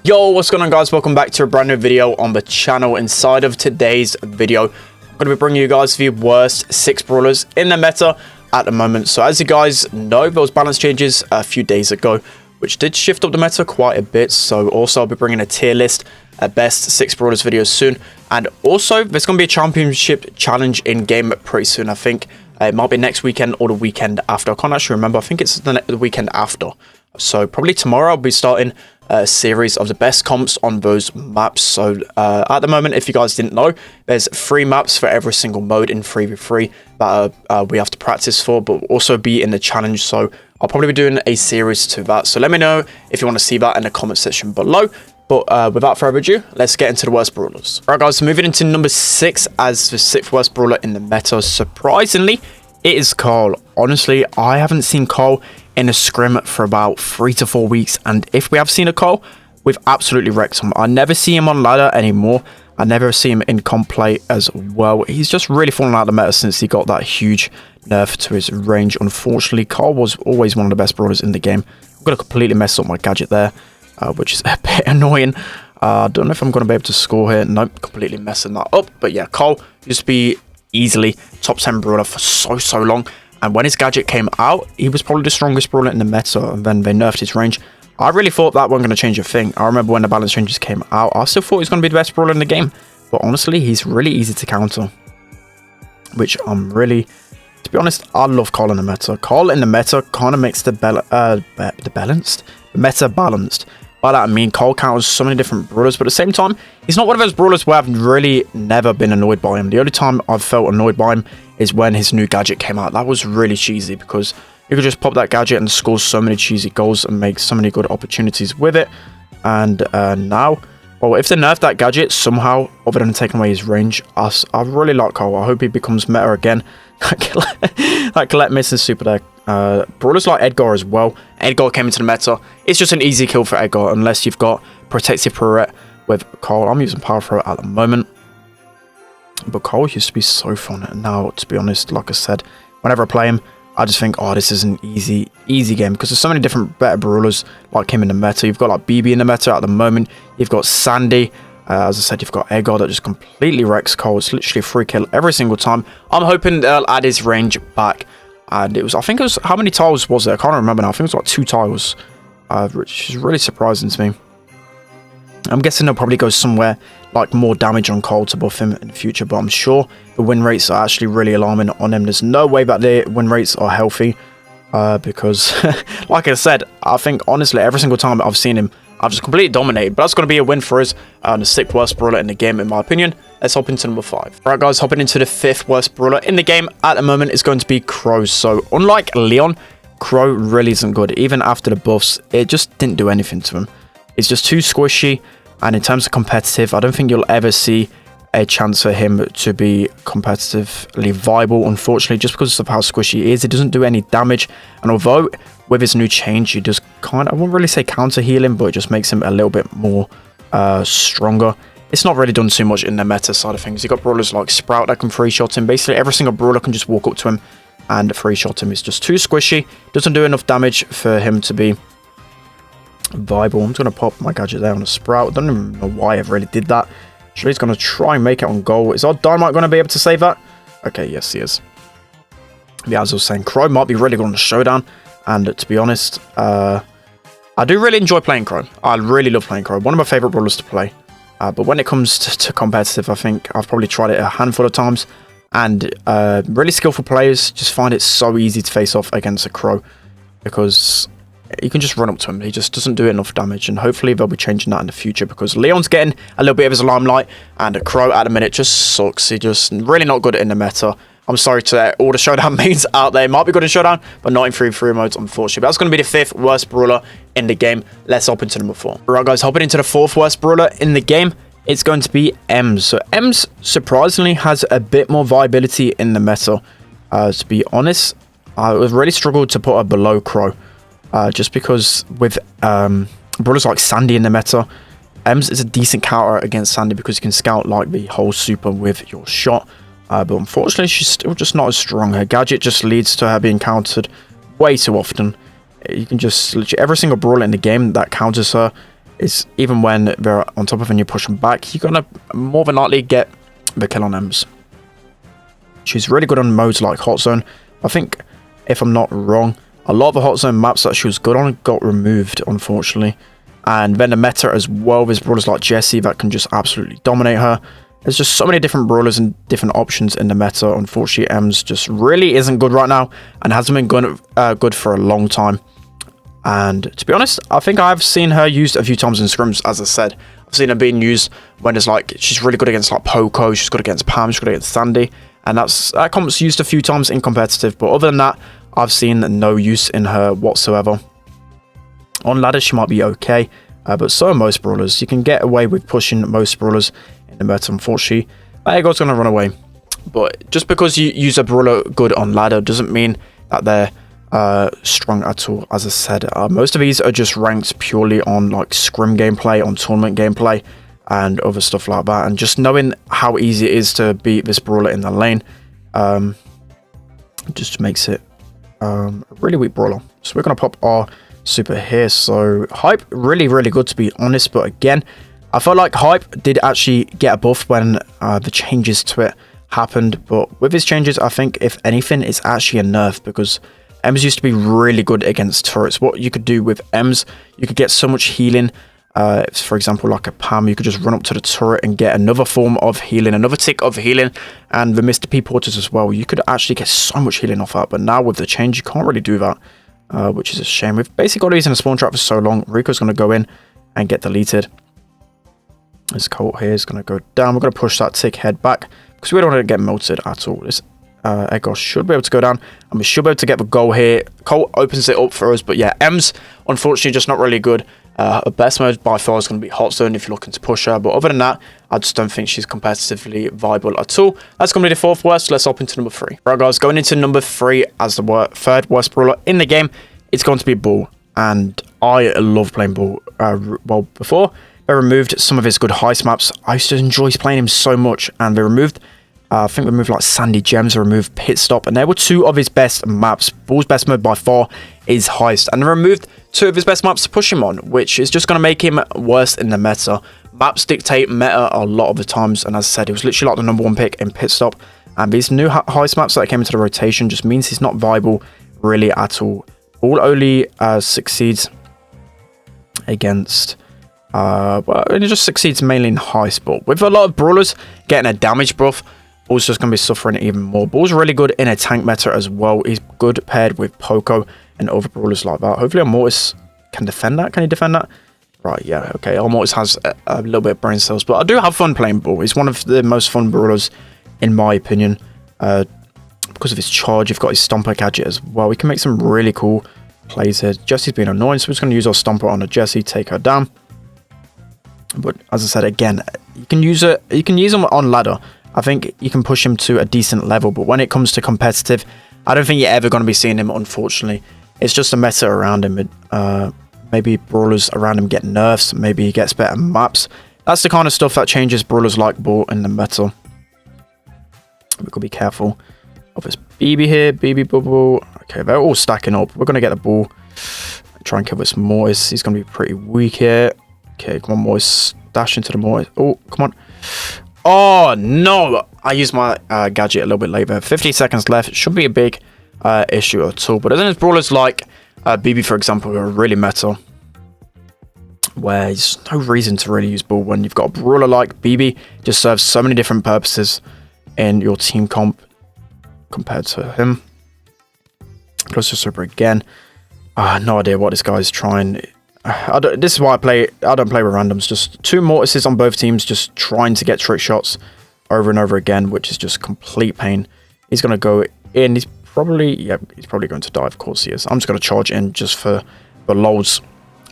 Yo, what's going on, guys? Welcome back to a brand new video on the channel. Inside of today's video, I'm going to be bringing you guys the worst 6 brawlers in the meta at the moment. So as you guys know, there was balance changes a few days ago, which did shift up the meta quite a bit. So also I'll be bringing a tier list at best 6 brawlers video soon. And also there's going to be a championship challenge in game pretty soon. I think it might be next weekend or the weekend after. I can't actually remember. I think it's the weekend after. So probably tomorrow I'll be starting a series of the best comps on those maps. So at the moment, if you guys didn't know, there's 3 maps for every single mode in 3v3 that we have to practice for, but also be in the challenge. So I'll probably be doing a series to that. So let me know if you want to see that in the comment section below. But without further ado, let's get into the worst brawlers. Alright guys, so moving into number 6 as the 6th worst brawler in the meta. Surprisingly, it is Carl. Honestly, I haven't seen Carl in a scrim for about 3 to 4 weeks, and if we have seen a Carl, we've absolutely wrecked him. I never see him on ladder anymore. I never see him in comp play as well. He's just really fallen out of the meta since he got that huge nerf to his range. Unfortunately, Carl was always one of the best brawlers in the game. I'm going to completely mess up my gadget there, which is a bit annoying. I don't know if I'm going to be able to score here. Nope, completely messing that up. But yeah, Carl used to be easily top 10 brawler for so long. And when his gadget came out, he was probably the strongest brawler in the meta, and then they nerfed his range. I really thought that wasn't going to change a thing. I remember when the balance changes came out, I still thought he was going to be the best brawler in the game. But honestly, he's really easy to counter, which I'm really, to be honest, I love Carl in the meta. Carl in the meta kind of makes the meta balanced. By that I mean Carl counters so many different brawlers, but at the same time, he's not one of those brawlers where I've really never been annoyed by him. The only time I've felt annoyed by him is when his new gadget came out. That was really cheesy because you could just pop that gadget and score so many cheesy goals and make so many good opportunities with it. And now, well, if they nerf that gadget somehow, other than taking away his range, I really like Carl. I hope he becomes meta again. That collect miss is super deck. Brawlers like Edgar as well. Edgar came into the meta. It's just an easy kill for Edgar unless you've got protective turret with Carl. I'm using power throw at the moment, but Carl used to be so fun. And now, to be honest, like I said, whenever I play him, I just think, oh, this is an easy game because there's so many different better brawlers like him in the meta. You've got like BB in the meta at the moment. You've got Sandy. As I said, you've got Edgar that just completely wrecks Carl. It's literally a free kill every single time. I'm hoping they'll add his range back. And it was, I think it was, how many tiles was there? I can't remember now. I think it was like 2 tiles, which is really surprising to me. I'm guessing they'll probably go somewhere like more damage on Carl to buff him in the future, but I'm sure the win rates are actually really alarming on him. There's no way that their win rates are healthy because, like I said, I think honestly every single time I've seen him, I've just completely dominated. But that's going to be a win for us, the 6th worst brawler in the game, in my opinion. Let's hop into number 5. Alright guys, hopping into the 5th worst brawler in the game at the moment is going to be Crow. So unlike Leon, Crow really isn't good. Even after the buffs, it just didn't do anything to him. It's just too squishy, and in terms of competitive, I don't think you'll ever see a chance for him to be competitively viable, unfortunately, just because of how squishy he is. It doesn't do any damage, and although with his new change, he does kind of, I wouldn't really say counter healing, but it just makes him a little bit more stronger. It's not really done too much in the meta side of things. You've got brawlers like Sprout that can free shot him. Basically, every single brawler can just walk up to him and free shot him. It's just too squishy. Doesn't do enough damage for him to be viable. I'm just going to pop my gadget there on a Sprout. I don't even know why I've really did that. Actually, he's going to try and make it on goal. Is our Dynamite going to be able to save that? Okay, yes, he is. Yeah, as I was saying, Crow might be really good on the showdown. And to be honest, I do really enjoy playing Crow. I really love playing Crow. One of my favorite brawlers to play. But when it comes to competitive, I think I've probably tried it a handful of times. And really skillful players just find it so easy to face off against a Crow, because you can just run up to him. He just doesn't do enough damage. And hopefully they'll be changing that in the future, because Leon's getting a little bit of his limelight, and a Crow at the minute just sucks. He's just really not good in the meta. I'm sorry to all the showdown mains out there. Might be good in showdown, but not in 3v3 modes, unfortunately. But that's going to be the 5th worst brawler in the game. Let's hop into number 4. Alright guys, hopping into the 4th worst brawler in the game, it's going to be Ems. So Ems, surprisingly, has a bit more viability in the meta. To be honest, I really struggled to put her below Crow. Just because with brawlers like Sandy in the meta, Ems is a decent counter against Sandy because you can scout like the whole super with your shot. But unfortunately, she's still just not as strong. Her gadget just leads to her being countered way too often. You can just literally, every single brawler in the game that counters her is even when they're on top of and you push them back, you're going to more than likely get the kill on Ems. She's really good on modes like Hot Zone. I think, if I'm not wrong, a lot of the Hot Zone maps that she was good on got removed, unfortunately. And then the meta as well, there's brawlers like Jessie that can just absolutely dominate her. There's just so many different brawlers and different options in the meta. Unfortunately, Ems just really isn't good right now and hasn't been good for a long time. And to be honest, I think I've seen her used a few times in scrims, as I said. I've seen her being used when it's like, she's really good against like Poco, she's good against Pam, she's good against Sandy. And that comp's used a few times in competitive. But other than that, I've seen no use in her whatsoever. On ladder, she might be okay. But so are most brawlers. You can get away with pushing most brawlers in the meta, unfortunately. Aegon's going to run away. But just because you use a brawler good on ladder doesn't mean that they're strong at all. As I said, most of these are just ranked purely on like scrim gameplay, on tournament gameplay, and other stuff like that. And just knowing how easy it is to beat this brawler in the lane just makes it a really weak brawler. So we're going to pop our super here. So Hype, really good to be honest, but again, I felt like Hype did actually get a buff when the changes to it happened. But with his changes, I think if anything, it's actually a nerf, because Ems used to be really good against turrets. What you could do with Ems, you could get so much healing. For example, like a Pam, you could just run up to the turret and get another form of healing, another tick of healing, and the Mr. P porters as well. You could actually get so much healing off that, but now with the change, you can't really do that, which is a shame. We've basically got these in a spawn trap for so long. Rico's going to go in and get deleted. This Colt here is going to go down. We're going to push that tick head back, because we don't want to get melted at all. This Echo should be able to go down, and we should be able to get the goal here. Colt opens it up for us, but yeah, Ems, unfortunately, just not really good. Her best mode by far is going to be Hot Zone if you're looking to push her, but other than that, I just don't think she's competitively viable at all. That's going to be the fourth worst. Let's hop into number 3. Right, guys, going into number 3 as the third worst brawler in the game, it's going to be Brawl, and I love playing Brawl. Well, before they removed some of his good heist maps, I used to enjoy playing him so much, and they removed I think we removed like Sandy Gems, removed Pit Stop, and there were 2 of his best maps. Brawl's best mode by far is Heist, and they removed 2 of his best maps to push him on, which is just going to make him worse in the meta. Maps dictate meta a lot of the times, and as I said, he was literally like the #1 pick in Pit Stop, and these new Heist maps that came into the rotation just means he's not viable really at all. Brawl only succeeds against well, it just succeeds mainly in Heist, but with a lot of brawlers getting a damage buff, Brawl's just going to be suffering even more. Brawl's really good in a tank meta as well. He's good paired with Poco and other brawlers like that. Hopefully our Mortis can defend that. Can he defend that? Right, yeah, okay. Our Mortis has a little bit of brain cells, but I do have fun playing Brawl. He's one of the most fun brawlers, in my opinion. Because of his charge, you've got his Stomper gadget as well. We can make some really cool plays here. Jessie's been annoying, so we're just going to use our Stomper on a Jessie, take her down. But as I said, again, you can use him on ladder. I think you can push him to a decent level, but when it comes to competitive, I don't think you're ever going to be seeing him, unfortunately. It's just a meta around him. Maybe brawlers around him get nerfs, maybe he gets better maps. That's the kind of stuff that changes brawlers like Brawl in the meta. We've got to be careful of this BB here, BB bubble. Okay, they're all stacking up. We're going to get the ball. Try and kill this Mortis. He's going to be pretty weak here. Okay, come on, Mortis. Dash into the Mortis. Oh, come on. Oh, no. I used my gadget a little bit later. 50 seconds left. It shouldn't be a big issue at all. But I think there's brawlers like BB, for example, who are really meta, where there's no reason to really use Brawl when you've got a brawler like BB. Just serves so many different purposes in your team comp compared to him. Plus the super again. No idea what this guy's trying. This is why I don't play with randoms. Just 2 Mortises on both teams, just trying to get trick shots over and over again, which is just complete pain. He's going to go in. He's probably going to die. Of course he is. I'm just going to charge in just for the lols.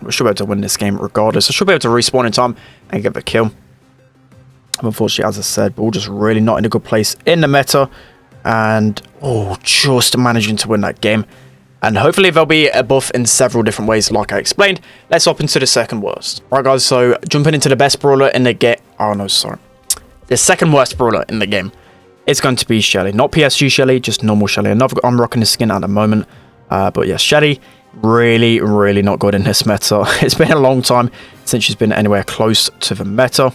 We should be able to win this game regardless. I should be able to respawn in time and get the kill. Unfortunately, as I said, Brawl just really not in a good place in the meta. And, just managing to win that game. And hopefully there'll be a buff in several different ways, like I explained. Let's hop into the second worst. Right, guys, so jumping into the best brawler in the game. Oh, no, sorry. The second worst brawler in the game. It's going to be Shelly. Not PSG Shelly, just normal Shelly. I'm rocking the skin at the moment. But yeah, Shelly really, really not good in this meta. It's been a long time since she's been anywhere close to the meta.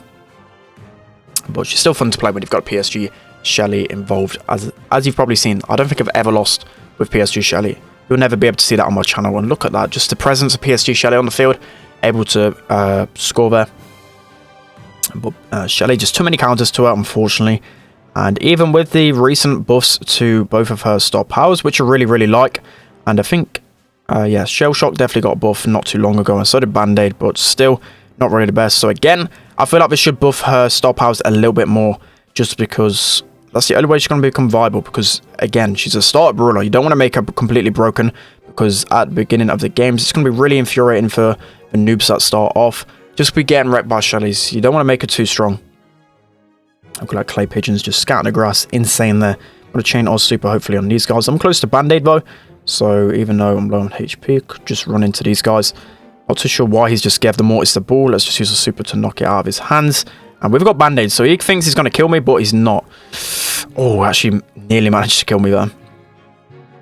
But she's still fun to play when you've got PSG Shelly involved. As you've probably seen, I don't think I've ever lost with PSG Shelly. You'll never be able to see that on my channel. And look at that, just the presence of PSG Shelly on the field, able to score there. But Shelly, just too many counters to her, unfortunately. And even with the recent buffs to both of her star powers, which I really, really like. And I think, yeah, Shell Shock definitely got a buff not too long ago. And so did Band-Aid, but still not really the best. So again, I feel like they should buff her star powers a little bit more. Just because that's the only way she's going to become viable. Because, again, she's a starter brawler. You don't want to make her completely broken. Because at the beginning of the games, it's going to be really infuriating for the noobs that start off. Just be getting wrecked by Shellys. You don't want to make her too strong. I've got like clay pigeons just scatting the grass. Insane there. I'm going to chain Oz super hopefully on these guys. I'm close to Band-Aid though. So even though I'm low on HP, I could just run into these guys. Not too sure why he's just gave the Mortis the ball. Let's just use a super to knock it out of his hands. And we've got Band-Aid. So he thinks he's going to kill me, but he's not. Oh, actually nearly managed to kill me there.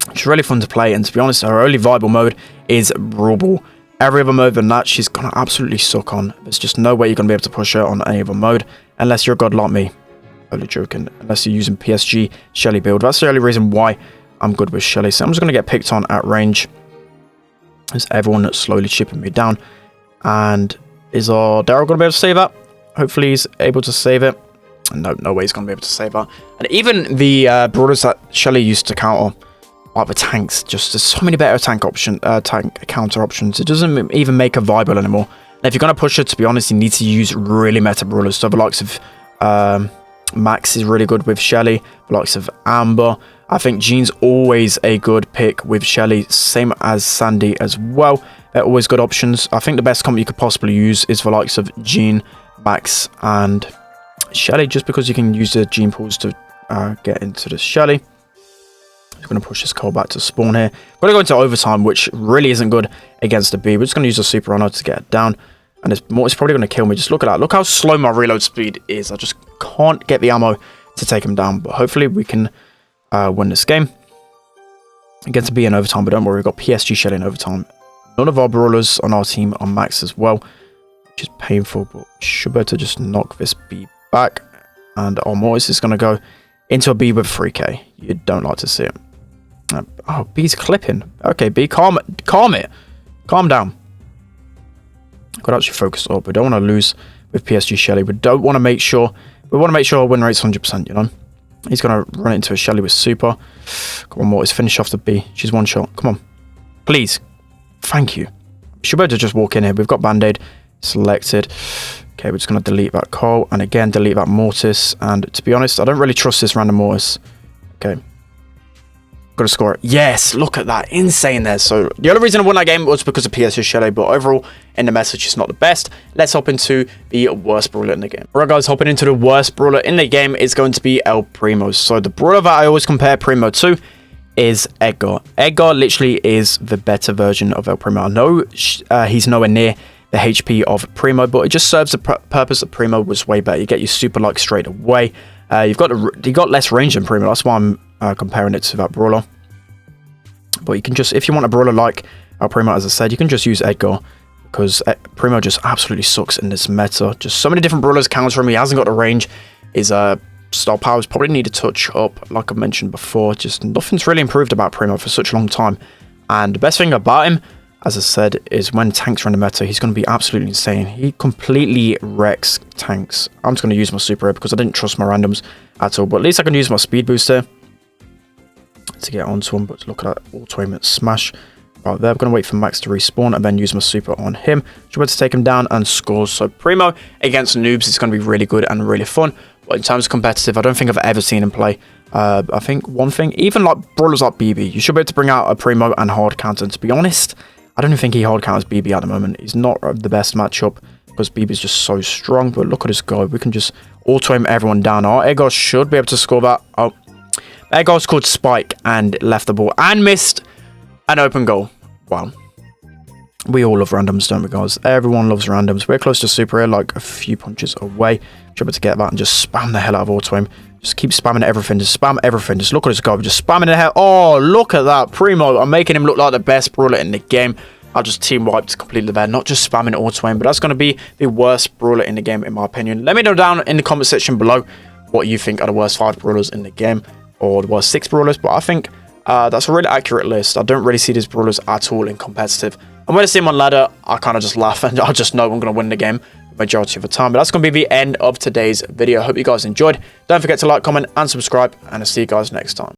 It's really fun to play. And to be honest, her only viable mode is Brawl. Every other mode than that, she's going to absolutely suck on. There's just no way you're going to be able to push her on any other mode. Unless you're a god like me. Only joking. Unless you're using PSG Shelly build. That's the only reason why I'm good with Shelly. So I'm just going to get picked on at range. There's everyone that's slowly chipping me down. And is our Daryl going to be able to save that? Hopefully he's able to save it. No way he's going to be able to save that. And even the Brawlers that Shelly used to counter, like the tanks, just there's so many better tank counter options. It doesn't even make her viable anymore. And if you're going to push her, to be honest, you need to use really meta Brawlers. So the likes of Max is really good with Shelly. The likes of Amber. I think Jean's always a good pick with Shelly. Same as Sandy as well. They're always good options. I think the best combo you could possibly use is the likes of Jean, Max, and Shelly. Just because you can use the Jean pools to get into the Shelly. I'm going to push this Cole back to spawn here. We're going to go into overtime, which really isn't good against the B. We're just going to use a super on her to get it down. And it's probably going to kill me. Just look at that. Look how slow my reload speed is. I just can't get the ammo to take him down. But hopefully we can win this game. Against the B in overtime. But don't worry, we've got PSG Shelly in overtime. None of our brawlers on our team are max as well. Which is painful. But should be able to just knock this B back. And our Mortis is going to go into a B with 3k. You don't like to see it. Oh, B's clipping. Okay, B, calm it. Calm down. I've got to actually focus up. We don't want to lose with PSG Shelly. We want to make sure our win rate's 100%, you know. He's going to run into a Shelly with super. Come on, Mortis, finish off the B. She's one shot. Come on. Please. Thank you. We should be able to just walk in here. We've got Band-Aid selected. Okay, we're just going to delete that Cole. And again, delete that Mortis. And to be honest, I don't really trust this random Mortis. Okay. Got to score it. Yes, look at that. Insane there. So the only reason I won that game was because of PSG Shelly, but overall, in the message, it's not the best. Let's hop into the worst brawler in the game. Alright guys, hopping into the worst brawler in the game is going to be El Primo. So the brawler that I always compare Primo to is Edgar. Edgar literally is the better version of El Primo. I know he's nowhere near the HP of Primo, but it just serves the purpose that Primo was way better. You get your super like straight away. You got less range than Primo. That's why I'm comparing it to that brawler. But you can just, if you want a brawler like El Primo, as I said, you can just use Edgar, because Primo just absolutely sucks in this meta. Just so many different brawlers counter him. He hasn't got the range. His star powers probably need a touch up, like I mentioned before. Just nothing's really improved about Primo for such a long time. And the best thing about him, as I said, is when tanks are in the meta, he's going to be absolutely insane. He completely wrecks tanks. I'm just going to use my super here because I didn't trust my randoms at all. But at least I can use my speed booster to get onto him. But look at that auto aim and smash right there. I'm going to wait for Max to respawn and then use my super on him. Should be able to take him down and score. So Primo against noobs is going to be really good and really fun. But in terms of competitive, I don't think I've ever seen him play. I think one thing, even like brawlers like BB, you should be able to bring out a Primo and hard counter. And to be honest, I don't even think he hard counters BB at the moment. He's not the best matchup because BB is just so strong. But look at us go. We can just auto aim everyone down. Our Edgar should be able to score that. Oh, Edgar scored spike and left the ball and missed an open goal. Wow. We all love randoms, don't we, guys? Everyone loves randoms. We're close to super here, like a few punches away. Should be able to get that and just spam the hell out of auto aim. Just keep spamming everything. Just spam everything. Just look at this guy. Just spamming it here. Oh, look at that. Primo. I'm making him look like the best brawler in the game. I'll just team wiped completely there. Not just spamming auto aim, but that's going to be the worst brawler in the game, in my opinion. Let me know down in the comment section below what you think are the worst 5 brawlers in the game, or the worst 6 brawlers. But I think that's a really accurate list. I don't really see these brawlers at all in competitive. And when I see them on ladder, I kind of just laugh and I just know I'm going to win the game the majority of the time. But that's going to be the end of today's video. I hope you guys enjoyed. Don't forget to like, comment, and subscribe, and I'll see you guys next time.